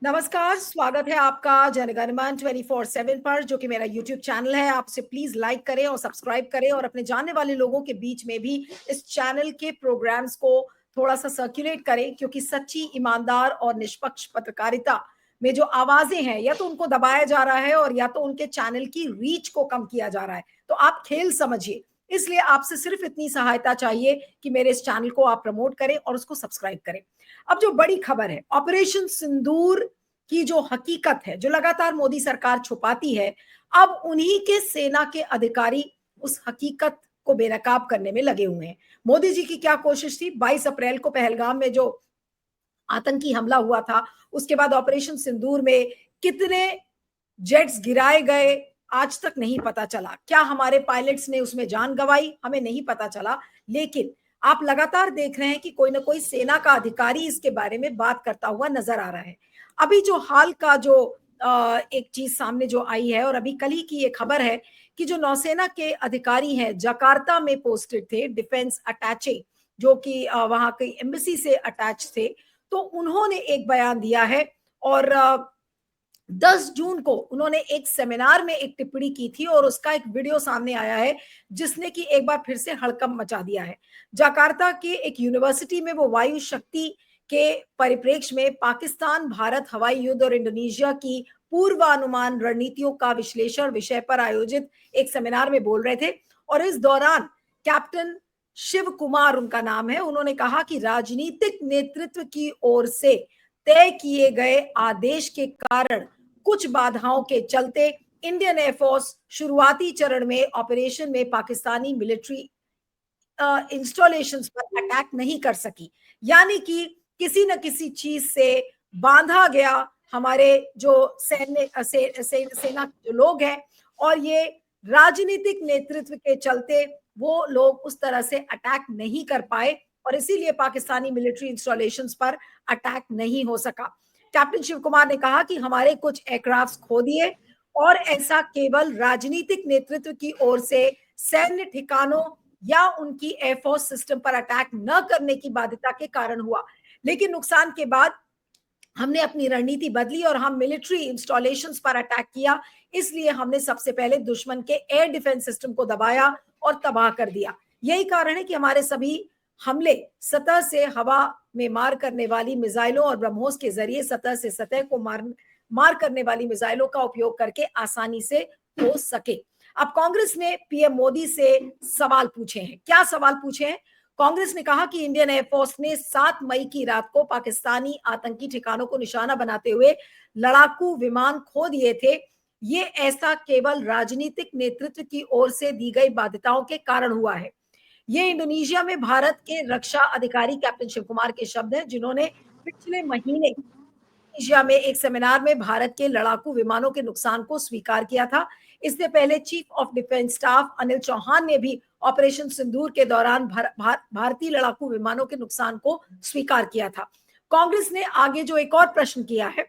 नमस्कार, स्वागत है आपका जनगणमन 24/7 पर जो कि मेरा यूट्यूब चैनल है। आप उसे प्लीज़ लाइक करें और सब्सक्राइब करें और अपने जानने वाले लोगों के बीच में भी इस चैनल के प्रोग्राम्स को थोड़ा-सा सर्कुलेट करें क्योंकि सच्ची, ईमानदार और निष्पक्ष पत्रकारिता में जो आवाज़ें हैं, या तो उनको दबाया जा रहा है और या तो उनके चैनल की रीच को कम किया जा रहा है। तो आप खेल समझिए। इसलिए आपसे सिर्फ़ इतनी सहायता चाहिए कि मेरे इस चैनल को आप प्रमोट करें और उसको सब्सक्राइब करें। अब जो बड़ी खबर है, ऑपरेशन सिंदूर की जो हकीकत है, जो लगातार मोदी सरकार छुपाती है, अब उन्हीं के सेना के अधिकारी उस हकीकत को बेनकाब करने में लगे हुए हैं। मोदी जी की क्या कोशिश थी? 22 अप्रैल को पहलगाम में जो आतंकी हमला हुआ था, उसके बाद ऑपरेशन सिंदूर में कितने जेट्स गिराए गए, आज तक नहीं पता चला। क्या हमारे पायलट्स ने उसमें जान गंवाई? हमें नहीं पता चला। लेकिन आप लगातार देख रहे हैं कि कोई ना कोई सेना का अधिकारी इसके बारे में बात करता हुआ नजर आ रहा है। अभी जो हाल का जो एक चीज सामने जो आई है, और अभी कल ही की ये खबर है कि जो नौसेना के अधिकारी हैं, जकार्ता में पोस्टेड थे, डिफेंस अटैचे, जो कि वहां की एम्बेसी से अटैच थे, तो उन्होंने एक बयान दिया है। और 10 जून को उन्होंने एक सेमिनार में एक टिप्पणी की थी और उसका एक वीडियो सामने आया है जिसने कि एक बार फिर से हड़कंप मचा दिया है। जकार्ता के एक यूनिवर्सिटी में वो वायु शक्ति के परिप्रेक्ष्य में पाकिस्तान भारत हवाई युद्ध और इंडोनेशिया की पूर्वानुमान रणनीतियों का विश्लेषण विषय पर आयोजित एक सेमिनार में बोल रहे थे। और इस दौरान कैप्टन शिव कुमार उनका नाम है, उन्होंने कहा कि राजनीतिक नेतृत्व की ओर से तय किए गए आदेश के कारण कुछ बाधाओं के चलते इंडियन एयरफोर्स शुरुआती चरण में ऑपरेशन में पाकिस्तानी मिलिट्री इंस्टॉलेशंस पर अटैक नहीं कर सकी। यानी कि किसी न किसी चीज से बांधा गया हमारे जो सेना के जो लोग हैं, और ये राजनीतिक नेतृत्व के चलते वो लोग उस तरह से अटैक नहीं कर पाए और इसीलिए पाकिस्तानी मिलिट्री इंस्टॉलेशंस पर अटैक नहीं हो सका। कैप्टन शिव कुमार ने कहा कि हमारे कुछ एयरक्राफ्ट खो दिए और ऐसा केवल राजनीतिक नेतृत्व की ओर से सैन्य ठिकानों या उनकी एयरफोर्स सिस्टम पर अटैक न करने की बाध्यता के कारण हुआ। लेकिन नुकसान के बाद हमने अपनी रणनीति बदली और हम मिलिट्री इंस्टॉलेशंस पर अटैक किया। इसलिए हमने सबसे पहले दुश्मन के एयर डिफेंस सिस्टम को दबाया और तबाह कर दिया। यही कारण है कि हमारे सभी हमले सतह से हवा में मार करने वाली मिसाइलों और ब्रह्मोस के जरिए सतह से सतह को मार करने वाली मिसाइलों का उपयोग करके आसानी से हो सके। अब कांग्रेस ने पीएम मोदी से सवाल पूछे हैं। क्या सवाल पूछे हैं? कांग्रेस ने कहा कि इंडियन एयरफोर्स ने 7 मई की रात को पाकिस्तानी आतंकी ठिकानों को निशाना बनाते हुए लड़ाकू विमान खो दिए थे। ये ऐसा केवल राजनीतिक नेतृत्व की ओर से दी गई बाध्यताओं के कारण हुआ है। ये इंडोनेशिया में भारत के रक्षा अधिकारी कैप्टन शिव कुमार के शब्द हैं, जिन्होंने पिछले महीने एशिया में एक सेमिनार में भारत के लड़ाकू विमानों के नुकसान को स्वीकार किया था। इससे पहले chief of defence staff Anil Chauhan ने भी ऑपरेशन सिंदूर के दौरान भारतीय लड़ाकू विमानों के नुकसान को स्वीकार किया था। कांग्रेस ने आगे जो एक और प्रश्न किया है,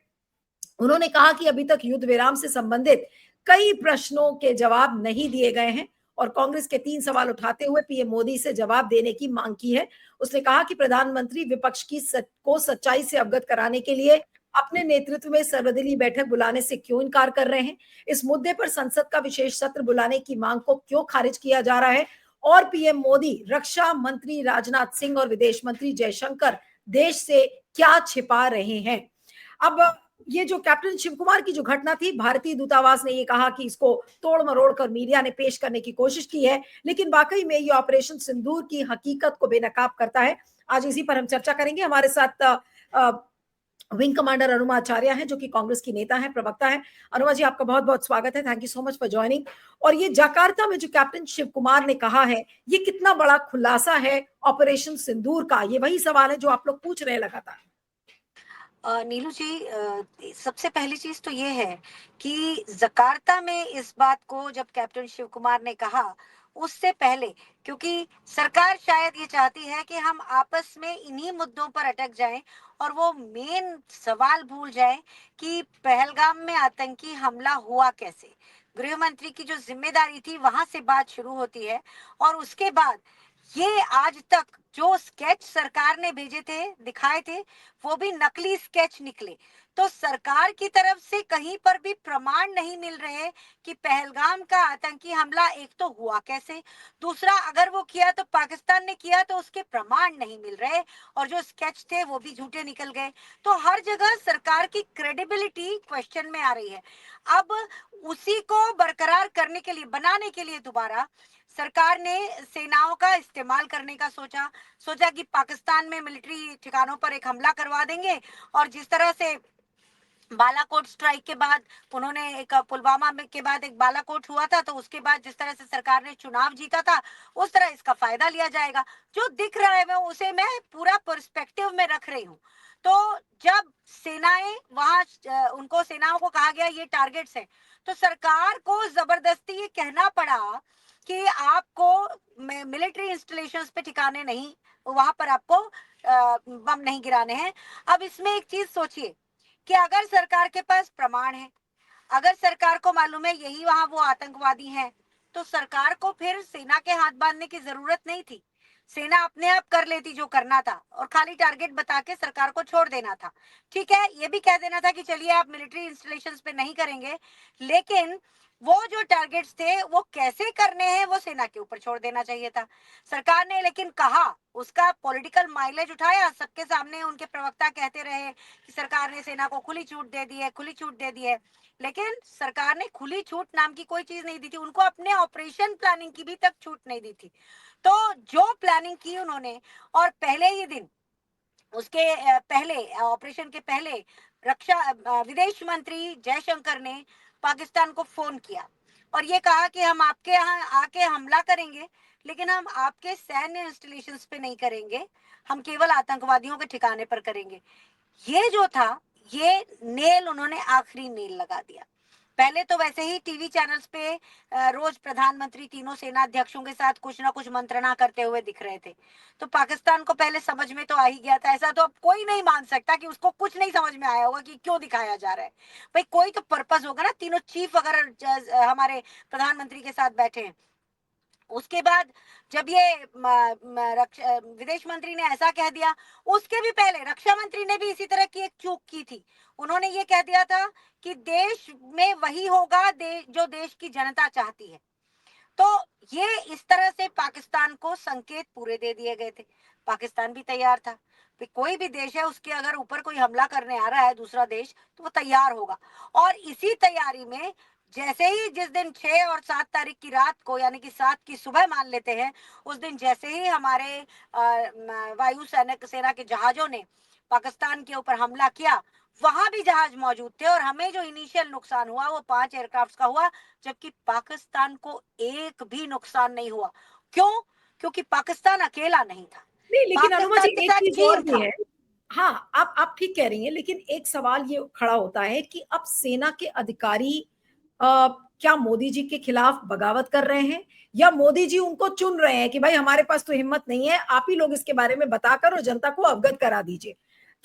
उन्होंने कहा कि अभी तक युद्ध विराम से संबंधित कई प्रश्नों के जवाब नहीं दिए गए हैं और कांग्रेस के 3 सवाल उठाते हुए पीएम मोदी से जवाब देने की मांग की है। उसने कहा कि प्रधानमंत्री विपक्ष को सच्चाई से अवगत कराने के लिए अपने नेतृत्व में सर्वदलीय बैठक बुलाने से क्यों इनकार कर रहे हैं? इस मुद्दे पर संसद का विशेष सत्र बुलाने की मांग को क्यों खारिज किया जा रहा है? और पीएम मोदी रक्षा मंत्री राजनाथ सिंह और विदेश मंत्री जयशंकर देश से क्या छिपा रहे हैं? अब ये जो कैप्टन शिव कुमार की जो घटना थी, भारतीय दूतावास ने ये कहा कि इसको तोड़ मरोड़ कर मीडिया ने पेश करने की कोशिश की है, लेकिन वाकई में ये ऑपरेशन सिंदूर की हकीकत को बेनकाब करता है। आज इसी पर हम चर्चा करेंगे। हमारे साथ विंग कमांडर अनुमा आचार्य हैं, जो कि कांग्रेस की नेता हैं, प्रवक्ता हैं। अनुमा जी, आपका बहुत बहुत स्वागत है। Thank you so much for joining. और ये जकार्ता में जो कैप्टन शिव कुमार ने कहा है, ये कितना बड़ा खुलासा है ऑपरेशन सिंदूर का? ये वही सवाल है जो आप लोग पूछ रहे हैं लगातार। नीलू जी, सबसे पहली चीज तो ये है कि जकार्ता में इस बात को जब कैप्टन शिव कुमार ने कहा, उससे पहले, क्योंकि सरकार शायद ये चाहती है कि हम आपस में इन्हीं मुद्दों पर अटक जाएं और वो मेन सवाल भूल जाएं कि पहलगाम में आतंकी हमला हुआ कैसे। गृह मंत्री की जो जिम्मेदारी थी वहां से बात शुरू होती है और उसके बाद ये आज तक जो स्केच सरकार ने भेजे थे, दिखाए थे, वो भी नकली स्केच निकले। तो सरकार की तरफ से कहीं पर भी प्रमाण नहीं मिल रहे कि पहलगाम का आतंकी हमला एक तो हुआ कैसे, दूसरा अगर वो किया तो पाकिस्तान ने किया, तो उसके प्रमाण नहीं मिल रहे, और जो स्केच थे वो भी झूठे निकल गए। तो हर जगह सरकार की क्रेडिबिलिटी क्वेश्चन में आ रही है। अब उसी को बरकरार करने के लिए, बनाने के लिए दोबारा सरकार ने सेनाओं का इस्तेमाल करने का सोचा। सोचा कि पाकिस्तान में मिलिट्री ठिकानों पर एक हमला करवा देंगे, और जिस तरह से बालाकोट स्ट्राइक के बाद उन्होंने एक पुलवामा के बाद एक बालाकोट हुआ था, तो उसके बाद जिस तरह से सरकार ने चुनाव जीता था, उस तरह इसका फायदा लिया जाएगा। जो दिख रहा है मैं उसे मैं पूरा पर्सपेक्टिव में रख रही हूँ। तो जब सेनाएं वहां, उनको सेनाओं को कहा गया ये टारगेट्स हैं, तो सरकार को जबरदस्ती ये कहना पड़ा कि आपको मिलिट्री इंस्टॉलेशंस पे ठिकाने नहीं, वहां पर आपको बम नहीं गिराने हैं। अब इसमें एक चीज सोचिए कि अगर सरकार के पास प्रमाण है, अगर सरकार को मालूम है यही वहां वो आतंकवादी हैं, तो सरकार को फिर सेना के हाथ बांधने की जरूरत नहीं थी। सेना अपने आप कर लेती जो करना था, और खाली टारगेट बता के सरकार को छोड़ देना था। ठीक है, ये भी कह देना था कि चलिए आप मिलिट्री इंस्टॉलेशंस पे नहीं करेंगे, लेकिन वो जो टारगेट्स थे वो कैसे करने हैं वो सेना के ऊपर छोड़ देना चाहिए था। सरकार ने लेकिन कहा, उसका पॉलिटिकल माइलेज उठाया, सबके सामने उनके प्रवक्ता कहते रहे कि सरकार ने सेना को खुली छूट दे दी है, खुली छूट दे दी है। लेकिन सरकार ने खुली छूट नाम की कोई चीज नहीं दी थी, उनको अपने ऑपरेशन प्लानिंग की भी तक छूट नहीं दी थी। तो जो प्लानिंग की उन्होंने, और पहले ही दिन, उसके पहले, ऑपरेशन के पहले, विदेश मंत्री जयशंकर ने पाकिस्तान को फोन किया और ये कहा कि हम आपके यहाँ आके हमला करेंगे, लेकिन हम आपके सैन्य इंस्टॉलेशन पे नहीं करेंगे, हम केवल आतंकवादियों के ठिकाने पर करेंगे। ये जो था, ये नेल उन्होंने आखिरी नेल लगा दिया। पहले तो वैसे ही टीवी चैनल्स पे रोज प्रधानमंत्री तीनों सेनाध्यक्षों के साथ कुछ ना कुछ मंत्रणा करते हुए दिख रहे थे, तो पाकिस्तान को पहले समझ में तो आ ही गया था। ऐसा तो अब कोई नहीं मान सकता कि उसको कुछ नहीं समझ में आया होगा कि क्यों दिखाया जा रहा है। भाई कोई तो पर्पस होगा ना, तीनों चीफ अगर हमारे प्रधानमंत्री के साथ बैठे हैं। उसके बाद जब ये विदेश मंत्री ने ऐसा कह दिया, उसके भी पहले रक्षा मंत्री ने भी इसी तरह की एक चूक की थी। उन्होंने ये कह दिया था कि देश में वही होगा जो देश की जनता चाहती है। तो ये इस तरह से पाकिस्तान को संकेत पूरे दे दिए गए थे। पाकिस्तान भी तैयार था कि कोई भी देश है उसके अगर ऊपर कोई हमला करने आ रहा है दूसरा देश, तो वो तैयार होगा। और इसी तैयारी में जैसे ही जिस दिन 6 और 7 तारीख की रात को, यानी कि 7 की सुबह मान लेते हैं, उस दिन जैसे ही हमारे वायु सेना के जहाजों ने पाकिस्तान के ऊपर हमला किया, वहां भी जहाज मौजूद थे, और हमें जो इनिशियल नुकसान हुआ वो 5 एयरक्राफ्ट का हुआ, जबकि पाकिस्तान को एक भी नुकसान नहीं हुआ। क्यों? क्योंकि पाकिस्तान अकेला नहीं था, नहीं, लेकिन अनुमा जी पाकिस्तान के एक साथ चीज और चीन भी था। है। हाँ, आप ठीक कह रही हैं, लेकिन एक सवाल ये खड़ा होता है कि अब सेना के अधिकारी क्या मोदी जी के खिलाफ बगावत कर रहे हैं, या मोदी जी उनको चुन रहे हैं कि भाई हमारे पास तो हिम्मत नहीं है, आप ही लोग इसके बारे में बताकर और जनता को अवगत करा दीजिए।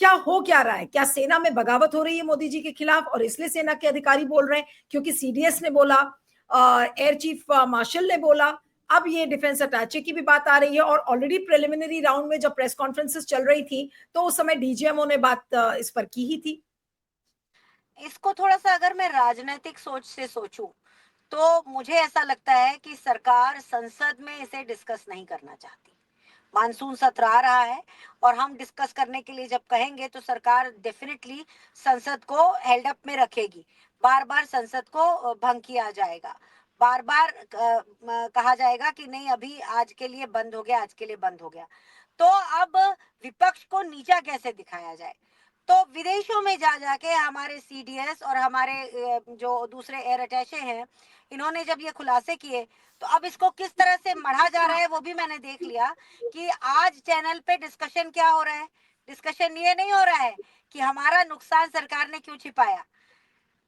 क्या हो क्या रहा है? क्या सेना में बगावत हो रही है मोदी जी के खिलाफ और इसलिए सेना के अधिकारी बोल रहे हैं? क्योंकि सीडीएस ने बोला, एयर चीफ मार्शल ने बोला, अब ये डिफेंस अटैचे की भी बात आ रही है, और ऑलरेडी प्रिलिमिनरी राउंड में जब प्रेस कॉन्फ्रेंसेस चल रही थी तो उस समय डीजीएमओ ने बात इस पर की ही थी। इसको थोड़ा सा अगर मैं राजनीतिक सोच से सोचूं, तो मुझे ऐसा लगता है कि सरकार संसद में इसे डिस्कस नहीं करना चाहती। मानसून सत्र आ रहा है, और हम डिस्कस करने के लिए जब कहेंगे तो सरकार डेफिनेटली संसद को हेल्ड अप में रखेगी। बार बार संसद को भंग किया जाएगा, बार बार कहा जाएगा कि नहीं अभी आज के लिए बंद हो गया, आज के लिए बंद हो गया। तो अब विपक्ष को नीचा कैसे दिखाया जाए? तो विदेशों में जा जाके हमारे सीडीएस और हमारे जो दूसरे एयर अटैचे हैं, इन्होंने जब ये खुलासे किए, तो अब इसको किस तरह से मढ़ा जा रहा है वो भी मैंने देख लिया कि आज चैनल पे डिस्कशन क्या हो रहा है। डिस्कशन ये नहीं हो रहा है कि हमारा नुकसान सरकार ने क्यों छिपाया,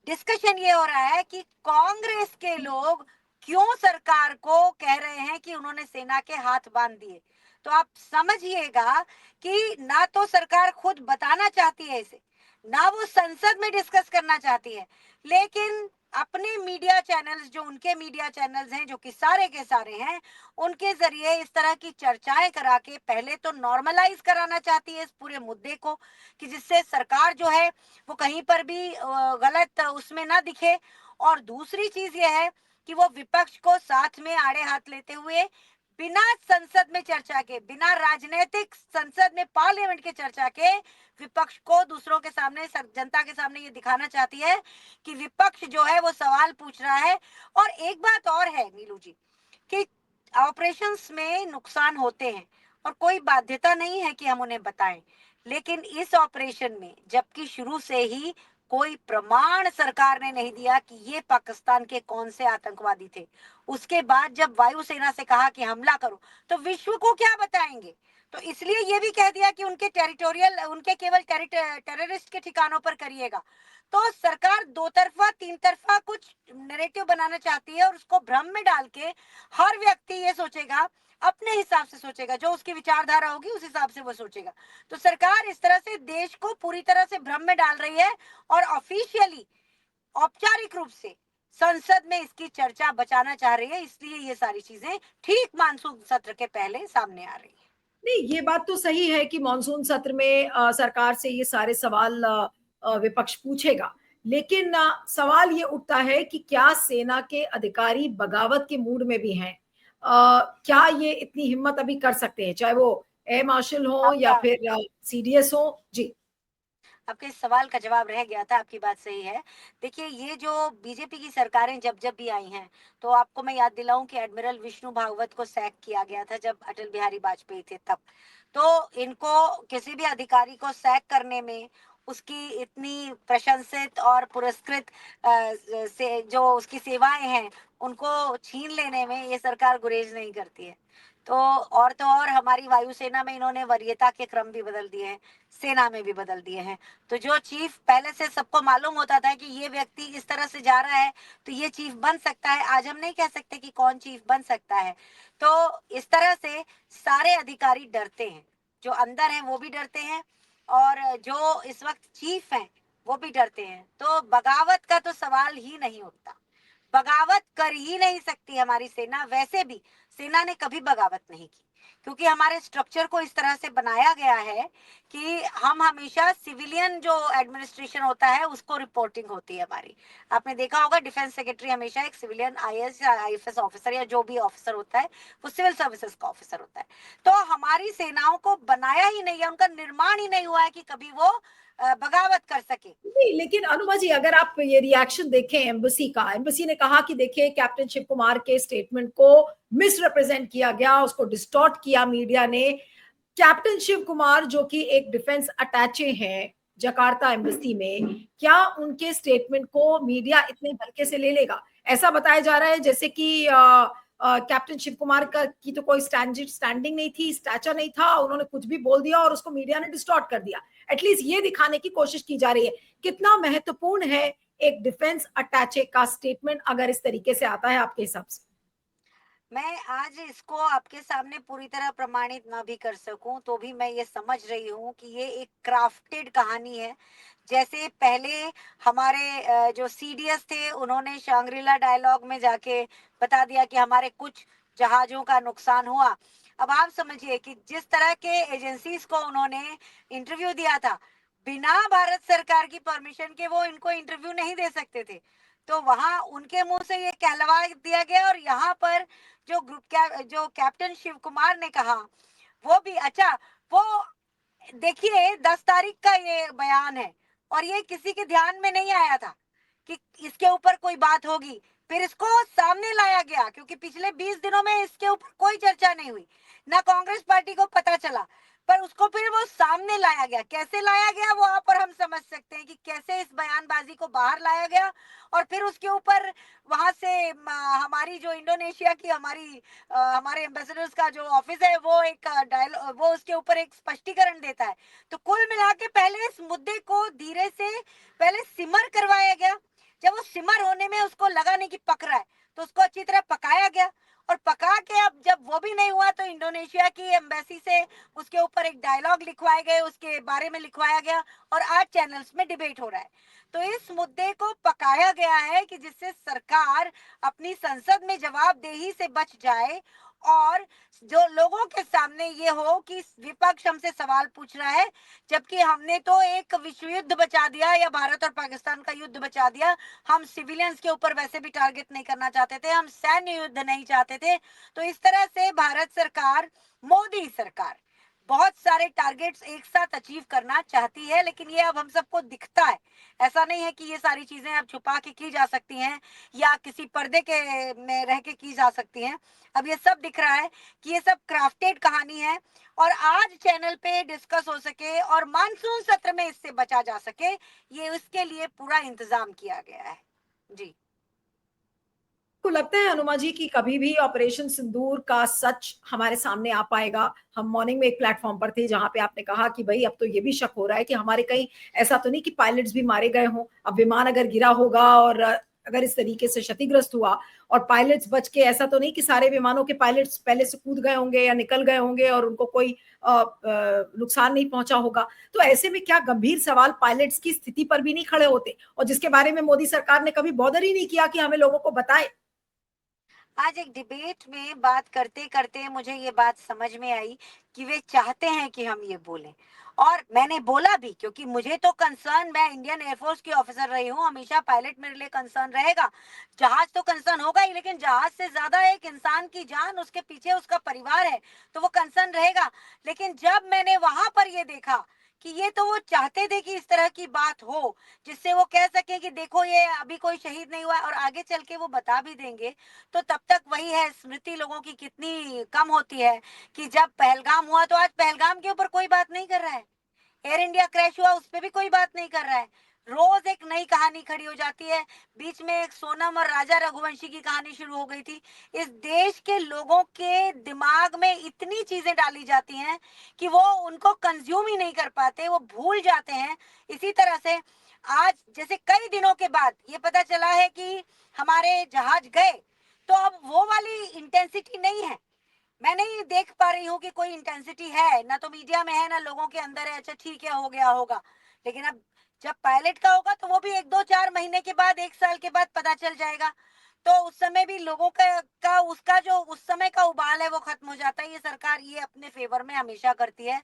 डिस्कशन ये हो रहा है कि कांग्रेस के लोग क्यों सरकार को कह रहे हैं कि उन्होंने सेना के हाथ बांध दिए। तो आप समझिएगा कि ना तो सरकार खुद बताना चाहती है इसे, ना वो संसद में डिस्कस करना चाहती है, लेकिन अपने मीडिया चैनल्स, जो उनके मीडिया चैनल्स हैं, जो कि सारे के सारे हैं, उनके जरिए इस तरह की चर्चाएं करा के पहले तो नॉर्मलाइज कराना चाहती है इस पूरे मुद्दे को, कि जिससे सरकार जो है वो कहीं पर भी गलत उसमें ना दिखे। और दूसरी चीज ये है कि वो विपक्ष को साथ में आड़े हाथ लेते हुए बिना संसद में चर्चा के, बिना राजनीतिक संसद में पार्लियामेंट के चर्चा के, विपक्ष को दूसरों के सामने, जनता के सामने ये दिखाना चाहती है कि विपक्ष जो है वो सवाल पूछ रहा है। और एक बात और है नीलू जी, कि ऑपरेशंस में नुकसान होते हैं और कोई बाध्यता नहीं है कि हम उन्हें बताएं, लेकिन इस ऑपरेशन में जबकि शुरू से ही कोई प्रमाण सरकार ने नहीं दिया कि ये पाकिस्तान के कौन से आतंकवादी थे, उसके बाद जब वायुसेना से कहा कि हमला करो, तो विश्व को क्या बताएंगे? तो इसलिए ये भी कह दिया कि उनके टेरिटोरियल, उनके केवल टेररिस्ट के ठिकानों पर करिएगा। तो सरकार दो तरफा तीन तरफा कुछ नैरेटिव बनाना चाहती है और उसको भ्रम में डाल के हर व्यक्ति ये सोचेगा, अपने हिसाब से सोचेगा, जो उसकी विचारधारा होगी उस हिसाब से वो सोचेगा। तो सरकार इस तरह से देश को पूरी तरह से भ्रम में डाल रही है और ऑफिशियली, औपचारिक रूप से संसद में इसकी चर्चा बचाना चाह रही है। इसलिए ये सारी चीजें ठीक मानसून सत्र के पहले सामने आ रही है। नहीं, ये बात तो सही है कि मॉनसून सत्र में सरकार से ये सारे सवाल विपक्ष पूछेगा, लेकिन सवाल ये उठता है कि क्या सेना के अधिकारी बगावत के मूड में भी हैं? क्या ये इतनी हिम्मत अभी कर सकते हैं, चाहे वो एयर मार्शल हो या आपका फिर सीडीएस हो? जी। आपके इस सवाल का जवाब रह गया था, आपकी बात सही है। देखिए, ये जो बीजेपी की सरकारें जब जब भी आई हैं, तो आपको मैं याद दिलाऊं कि एडमिरल विष्णु भागवत को सैक किया गया था जब अटल बिहारी वाजपेयी थे तब। तो इनको किसी भी अधिकारी को सैक करने में, उसकी इतनी प्रशंसित और पुरस्कृत से जो उसकी सेवाएं हैं उनको छीन लेने में ये सरकार गुरेज नहीं करती है। तो और हमारी वायुसेना में इन्होंने वरीयता के क्रम भी बदल दिए हैं, सेना में भी बदल दिए हैं। तो जो चीफ पहले से सबको मालूम होता था कि ये व्यक्ति इस तरह से जा रहा है तो ये चीफ बन सकता है, आज हम नहीं कह सकते कि कौन चीफ बन सकता है। तो इस तरह से सारे अधिकारी डरते हैं, जो अंदर हैं वो भी डरते हैं और जो इस वक्त चीफ हैं वो भी डरते हैं। तो बगावत का तो सवाल ही नहीं उठता, बगावत कर ही नहीं सकती हमारी सेना। वैसे भी सेना ने कभी बगावत नहीं की, क्योंकि हमारे स्ट्रक्चर को इस तरह से बनाया गया है कि हम हमेशा सिविलियन जो एडमिनिस्ट्रेशन होता है उसको रिपोर्टिंग होती है हमारी। आपने देखा होगा डिफेंस सेक्रेटरी हमेशा एक सिविलियन आईएएस या आईएफएस ऑफिसर या जो भी ऑफिसर होता है वो सिविल सर्विसेज का ऑफिसर होता है। तो हमारी सेनाओं को बनाया ही नहीं है, उनका निर्माण ही नहीं हुआ है कि कभी वो बगावत कर सके। नहीं, लेकिन अनुमा जी, अगर आप ये रिएक्शन देखें एम्बेसी का, एम्बेसी ने कहा कि देखिए कैप्टन शिव कुमार के स्टेटमेंट को मिस रिप्रेजेंट किया गया, उसको डिस्टॉर्ट किया मीडिया ने। कैप्टन शिव कुमार जो कि एक डिफेंस अटैचे हैं जकार्ता एम्बेसी में, क्या उनके स्टेटमेंट को मीडिया इतने हल्के से ले लेगा? ऐसा बताया जा रहा है जैसे कि कैप्टन शिव कुमार का की तो कोई स्टैंडिंग नहीं थी, स्टैचर नहीं था, उन्होंने कुछ भी बोल दिया और उसको मीडिया ने डिस्टॉर्ट कर दिया। एटलीस्ट ये दिखाने की कोशिश की जा रही है। कितना महत्वपूर्ण है एक डिफेंस अटैचे का स्टेटमेंट अगर इस तरीके से आता है आपके हिसाब से? मैं आज इसको आपके सामने पूरी तरह प्रमाणित ना भी कर सकूं तो भी मैं ये समझ रही हूँ कि ये एक क्राफ्टेड कहानी है। जैसे पहले हमारे जो सीडीएस थे उन्होंने शांग्रीला डायलॉग में जाके बता दिया कि हमारे कुछ जहाजों का नुकसान हुआ। अब आप समझिए कि जिस तरह के एजेंसीज को उन्होंने इंटरव्यू दिया था, बिना भारत सरकार की परमिशन के वो इनको इंटरव्यू नहीं दे सकते थे। तो वहां उनके मुंह से ये कहलवा दिया गया और यहाँ पर जो कैप्टन शिव कुमार ने कहा वो भी अच्छा। वो देखिए 10 तारीख का ये बयान है और ये किसी के ध्यान में नहीं आया था कि इसके ऊपर कोई बात होगी। फिर इसको सामने लाया गया क्योंकि पिछले 20 दिनों में इसके ऊपर कोई चर्चा नहीं हुई, ना कांग्रेस पार्टी को पता चला, पर उसको फिर वो सामने लाया गया। कैसे लाया गया वो आप और हम समझ सकते हैं कि कैसे इस बयानबाजी को बाहर लाया गया। और फिर उसके ऊपर वहां से हमारी जो इंडोनेशिया की हमारे एम्बेसडर्स का जो ऑफिस है वो एक डायलॉग, वो उसके ऊपर एक स्पष्टीकरण देता है। तो कुल मिला के पहले इस मुद्दे को धीरे से पहले सिमर करवाया गया। जब वो सिमर होने में उसको लगा नहीं कि पक रहा है, तो उसको अच्छी तरह पकाया गया, और पका के अब जब वो भी नहीं हुआ तो इंडोनेशिया की एम्बेसी से उसके ऊपर एक डायलॉग लिखवाए गए, उसके बारे में लिखवाया गया, और आज चैनल्स में डिबेट हो रहा है। तो इस मुद्दे को पकाया गया है कि जिससे सरकार अपनी संसद में जवाबदेही से बच जाए, और जो लोगों के सामने ये हो कि विपक्ष हमसे सवाल पूछ रहा है, जबकि हमने तो एक विश्व युद्ध बचा दिया, या भारत और पाकिस्तान का युद्ध बचा दिया। हम सिविलियंस के ऊपर वैसे भी टारगेट नहीं करना चाहते थे, हम सैन्य युद्ध नहीं चाहते थे। तो इस तरह से भारत सरकार, मोदी सरकार बहुत सारे टारगेट्स एक साथ अचीव करना चाहती है, लेकिन ये अब हम सबको दिखता है। ऐसा नहीं है कि ये सारी चीजें अब छुपा के की जा सकती हैं या किसी पर्दे के में रह के की जा सकती हैं। अब ये सब दिख रहा है कि ये सब क्राफ्टेड कहानी है, और आज चैनल पे डिस्कस हो सके और मानसून सत्र में इससे बचा जा सके, ये उसके लिए पूरा इंतजाम किया गया है। जी। को लगता है अनुमा जी कि कभी भी ऑपरेशन सिंदूर का सच हमारे सामने आ पाएगा? हम मॉर्निंग में एक प्लेटफॉर्म पर थे जहां पे आपने कहा कि भाई अब तो ये भी शक हो रहा है कि हमारे कहीं ऐसा तो नहीं कि पायलट्स भी मारे गए हों। अब विमान अगर गिरा होगा और अगर इस तरीके से क्षतिग्रस्त हुआ और पायलट्स बच के, ऐसा तो नहीं कि सारे विमानों के पायलट्स पहले से कूद गए होंगे या निकल गए होंगे और उनको कोई नुकसान नहीं पहुंचा होगा। तो ऐसे में क्या गंभीर सवाल पायलट्स की स्थिति पर भी नहीं खड़े होते, और जिसके बारे में मोदी सरकार ने कभी बॉदर ही नहीं किया कि हमें लोगों को बताए? आज एक डिबेट में बात करते करते मुझे ये बात समझ में आई कि वे चाहते हैं कि हम ये बोलें, और मैंने बोला भी, क्योंकि मुझे तो कंसर्न, मैं इंडियन एयरफोर्स की ऑफिसर रही हूँ, हमेशा पायलट मेरे लिए कंसर्न रहेगा। जहाज तो कंसर्न होगा ही, लेकिन जहाज से ज्यादा एक इंसान की जान, उसके पीछे उसका परिवार है, तो वो कंसर्न रहेगा। लेकिन जब मैंने वहां पर ये देखा कि ये तो वो चाहते थे कि इस तरह की बात हो, जिससे वो कह सके कि देखो ये अभी कोई शहीद नहीं हुआ, और आगे चल के वो बता भी देंगे, तो तब तक वही है, स्मृति लोगों की कितनी कम होती है कि जब पहलगाम हुआ तो आज पहलगाम के ऊपर कोई बात नहीं कर रहा है, एयर इंडिया क्रैश हुआ उस पर भी कोई बात नहीं कर रहा है। रोज एक नई कहानी खड़ी हो जाती है। बीच में एक सोनम और राजा रघुवंशी की कहानी शुरू हो गई थी। इस देश के लोगों के दिमाग में इतनी चीजें डाली जाती हैं कि वो उनको कंज्यूम ही नहीं कर पाते, वो भूल जाते हैं। इसी तरह से आज जैसे कई दिनों के बाद ये पता चला है कि हमारे जहाज गए, तो अब वो वाली इंटेंसिटी नहीं है। मैं नहीं देख पा रही हूँ कि कोई इंटेंसिटी है, ना तो मीडिया में है ना लोगों के अंदर है। अच्छा ठीक है, हो गया होगा, लेकिन अब जब पायलट का होगा तो वो भी 1 2 4 महीने के बाद, 1 साल के बाद पता चल जाएगा। तो उस समय भी लोगों का उसका जो उस समय का उबाल है वो खत्म हो जाता है। ये सरकार ये अपने फेवर में हमेशा करती है।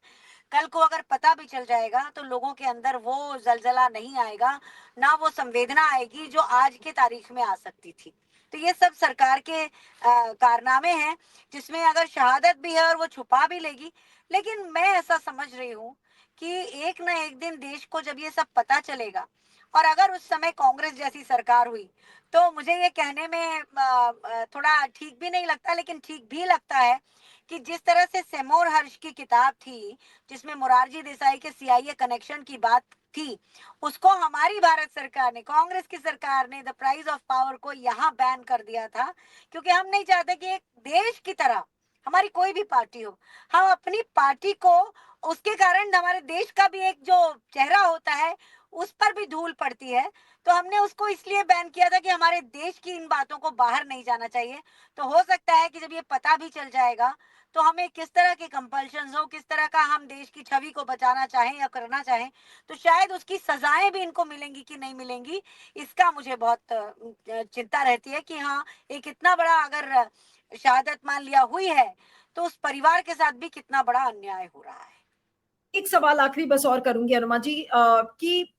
कल को अगर पता भी चल जाएगा तो लोगों के अंदर वो जलजला नहीं आएगा, ना वो संवेदना आएगी जो आज के तारीख में आ सकती थी। तो ये सब सरकार के कारनामे हैं, जिसमें अगर शहादत भी है और वो छुपा भी लेगी। लेकिन मैं ऐसा समझ रही हूँ कि एक ना एक दिन देश को जब ये सब पता चलेगा, और अगर उस समय कांग्रेस जैसी सरकार हुई, तो मुझे ये कहने में थोड़ा ठीक भी नहीं लगता, लेकिन ठीक भी लगता है कि जिस तरह से सेमोर हर्ष की किताब थी, जिसमें मोरारजी देसाई के सीआईए कनेक्शन की बात थी, उसको हमारी भारत सरकार ने, कांग्रेस की सरकार ने द प्राइस ऑफ पावर को यहाँ बैन कर दिया था, क्योंकि हम नहीं चाहते कि एक देश की तरह हमारी कोई भी पार्टी हो, हम अपनी पार्टी को, उसके कारण हमारे देश का भी एक जो चेहरा होता है उस पर भी धूल पड़ती है। तो हमने उसको इसलिए बैन किया था कि हमारे देश की इन बातों को बाहर नहीं जाना चाहिए। तो हो सकता है कि जब ये पता भी चल जाएगा तो हमें किस तरह के कंपल्शन हो, किस तरह का हम देश की छवि को बचाना चाहें या करना चाहें, तो शायद उसकी सजाएं भी इनको मिलेंगी कि नहीं मिलेंगी, इसका मुझे बहुत चिंता रहती है कि हाँ, एक इतना बड़ा अगर शहादत मान लिया हुई है तो उस परिवार के साथ भी कितना बड़ा अन्याय हो रहा है। एक सवाल आखिरी बस और करूंगी अनुमा जी, कि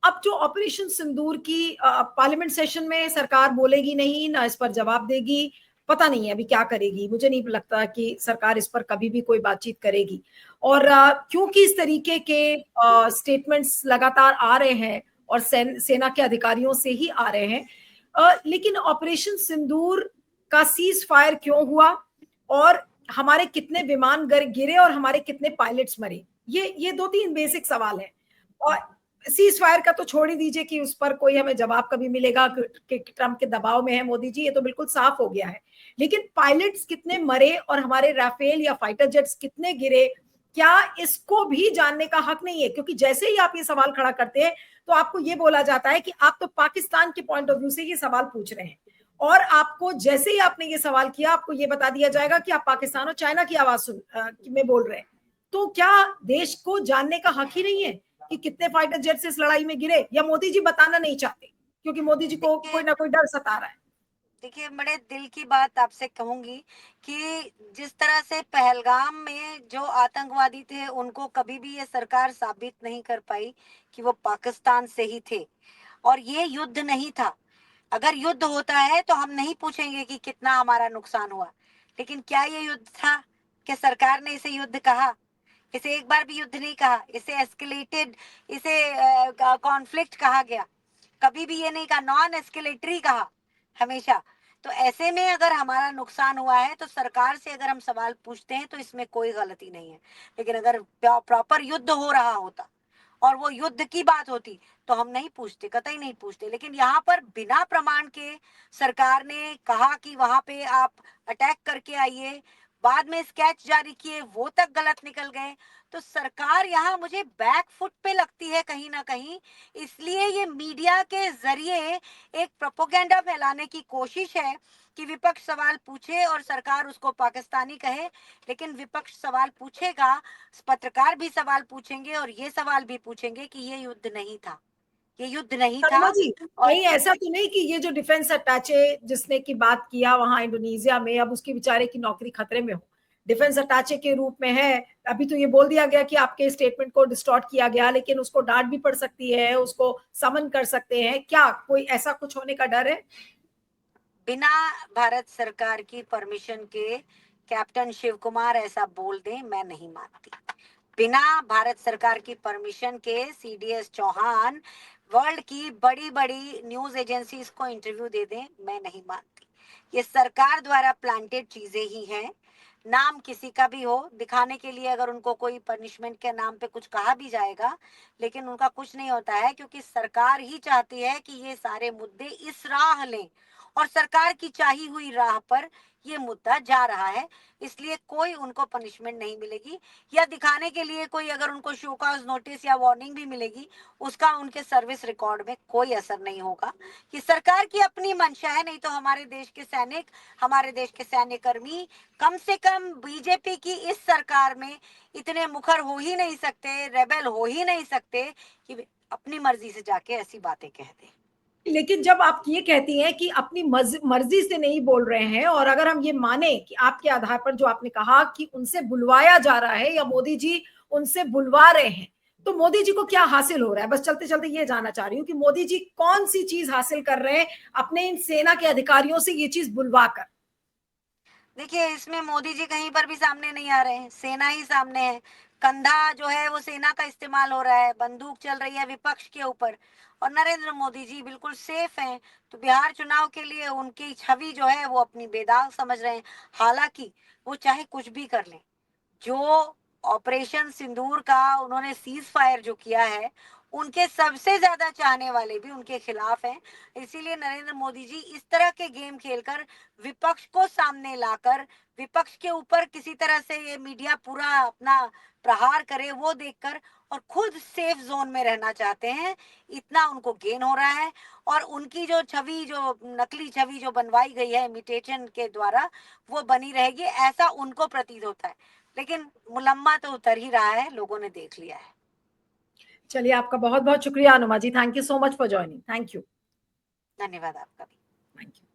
अब जो ऑपरेशन सिंदूर की पार्लियामेंट सेशन में सरकार बोलेगी नहीं ना, इस पर जवाब देगी, पता नहीं है अभी क्या करेगी। मुझे नहीं लगता कि सरकार इस पर कभी भी कोई बातचीत करेगी। और क्योंकि इस तरीके के स्टेटमेंट्स लगातार आ रहे हैं और सेना के अधिकारियों से ही आ रहे हैं, लेकिन ऑपरेशन सिंदूर का सीज फायर क्यों हुआ, और हमारे कितने विमान गिरे और हमारे कितने पायलट्स मरे, ये 2 3 बेसिक सवाल है। और सीज फायर का तो छोड़ ही दीजिए कि उस पर कोई हमें जवाब कभी मिलेगा कि ट्रंप के दबाव में है मोदी जी, ये तो बिल्कुल साफ हो गया है। लेकिन पायलट्स कितने मरे और हमारे राफेल या फाइटर जेट्स कितने गिरे, क्या इसको भी जानने का हक नहीं है? क्योंकि जैसे ही आप ये सवाल खड़ा करते हैं तो आपको ये बोला जाता है कि आप तो पाकिस्तान के पॉइंट ऑफ व्यू से ये सवाल पूछ रहे हैं। और आपको जैसे ही आपने ये सवाल किया, आपको ये बता दिया जाएगा कि आप पाकिस्तान और चाइना की आवाज में बोल रहे हैं। तो क्या देश को जानने का हक ही नहीं है कि कितने फाइटर जेट्स इस लड़ाई में गिरे, या मोदी जी बताना नहीं चाहते क्योंकि मोदी जी को कोई ना कोई डर सता रहा है? देखिए, बड़े दिल की बात आपसे कहूंगी कि जिस तरह से पहलगाम में जो आतंकवादी थे, उनको कभी भी ये सरकार साबित नहीं कर पाई कि वो पाकिस्तान से ही थे, और ये युद्ध नहीं था। अगर युद्ध होता है तो हम नहीं पूछेंगे कि कितना हमारा नुकसान हुआ, लेकिन क्या ये युद्ध था? कि सरकार ने इसे युद्ध कहा? इसे एक बार भी युद्ध नहीं कहा, इसे एस्केलेटेड, इसे कॉन्फ्लिक्ट कहा गया। कभी भी ये नहीं कहा, नॉन एस्केलेटरी कहा हमेशा। तो ऐसे में अगर हमारा नुकसान हुआ है तो सरकार से अगर हम सवाल पूछते हैं तो इसमें कोई गलती नहीं है। लेकिन अगर प्रॉपर युद्ध हो रहा होता और वो युद्ध की बात होती तो हम नहीं पूछते, कतई नहीं पूछते। लेकिन यहाँ पर बिना प्रमाण के सरकार ने कहा कि वहां पे आप अटैक करके आइए, बाद में स्केच जारी किए, वो तक गलत निकल गए। तो सरकार यहाँ मुझे बैक फुट पे लगती है कहीं ना कहीं। इसलिए ये मीडिया के जरिए एक प्रोपोगेंडा फैलाने की कोशिश है कि विपक्ष सवाल पूछे और सरकार उसको पाकिस्तानी कहे। लेकिन विपक्ष सवाल पूछेगा, पत्रकार भी सवाल पूछेंगे और ये सवाल भी पूछेंगे कि ये युद्ध नहीं था, ये युद्ध नहीं था। शर्मा जी, और कहीं ऐसा तो नहीं कि ये जो डिफेंस अटैचे जिसने की बात किया वहां इंडोनेशिया में, अब उसकी बेचारे की नौकरी खतरे में हो? डिफेंस अटैचे के रूप में है। अभी तो ये बोल दिया गया कि आपके स्टेटमेंट को डिस्टॉर्ट किया गया, लेकिन उसको डांट भी पड़ सकती है, उसको समन कर सकते हैं। क्या कोई ऐसा कुछ होने का डर है? बिना भारत सरकार की परमिशन के कैप्टन शिव कुमार ऐसा बोल दें, मैं नहीं मानती। बिना भारत सरकार की परमिशन के सीडीएस चौहान वर्ल्ड की बड़ी बड़ी न्यूज एजेंसीज को इंटरव्यू दे दें, मैं नहीं मानती। ये सरकार द्वारा प्लांटेड चीजें ही हैं। नाम किसी का भी हो, दिखाने के लिए अगर उनको कोई पनिशमेंट के नाम पे कुछ कहा भी जाएगा, लेकिन उनका कुछ नहीं होता है, क्योंकि सरकार ही चाहती है कि ये सारे मुद्दे इस राह लें, और सरकार की चाही हुई राह पर ये मुद्दा जा रहा है। इसलिए कोई उनको पनिशमेंट नहीं मिलेगी, या दिखाने के लिए कोई अगर उनको शो कॉज नोटिस या वार्निंग भी मिलेगी, उसका उनके सर्विस रिकॉर्ड में कोई असर नहीं होगा। कि सरकार की अपनी मंशा है, नहीं तो हमारे देश के सैनिक, हमारे देश के सैन्य कर्मी कम से कम बीजेपी की इस सरकार में इतने मुखर हो ही नहीं सकते, रेबेल हो ही नहीं सकते कि अपनी मर्जी से जाके ऐसी बातें कह दें। लेकिन जब आप ये कहती हैं कि अपनी मर्जी से नहीं बोल रहे हैं, और अगर हम ये माने कि आपके आधार पर जो आपने कहा कि उनसे बुलवाया जा रहा है या मोदी जी उनसे बुलवा रहे हैं, तो मोदी जी को क्या हासिल हो रहा है? बस चलते चलते ये जानना चाह रही हूँ कि मोदी जी कौन सी चीज हासिल कर रहे हैं अपने इन सेना के अधिकारियों से ये चीज बुलवा कर? देखिए, इसमें मोदी जी कहीं पर भी सामने नहीं आ रहे हैं, सेना ही सामने है। कंधा जो है वो सेना का इस्तेमाल हो रहा है, बंदूक चल रही है विपक्ष के ऊपर, और नरेंद्र मोदी जी बिल्कुल सेफ हैं। तो बिहार चुनाव के लिए उनकी छवि जो है वो अपनी बेदाग समझ रहे हैं। हालांकि वो चाहे कुछ भी कर लें, जो ऑपरेशन सिंदूर का उन्होंने सीज फायर जो किया है, उनके सबसे ज्यादा चाहने वाले भी उनके खिलाफ हैं। इसीलिए नरेंद्र मोदी जी इस तरह के गेम खेलकर विपक्ष को सामने लाकर, विपक्ष के ऊपर किसी तरह से ये मीडिया पूरा अपना प्रहार करे वो देखकर, और खुद सेफ जोन में रहना चाहते हैं। इतना उनको गेन हो रहा है, और उनकी जो छवि, जो नकली छवि जो बनवाई गई है इमिटेशन के द्वारा, वो बनी रहेगी ऐसा उनको प्रतीत होता है। लेकिन मुलम्मा तो उतर ही रहा है, लोगों ने देख लिया है। चलिए, आपका बहुत बहुत शुक्रिया Anuma ji. Thank you so much for joining. Thank you. धन्यवाद आपका भी। Thank you.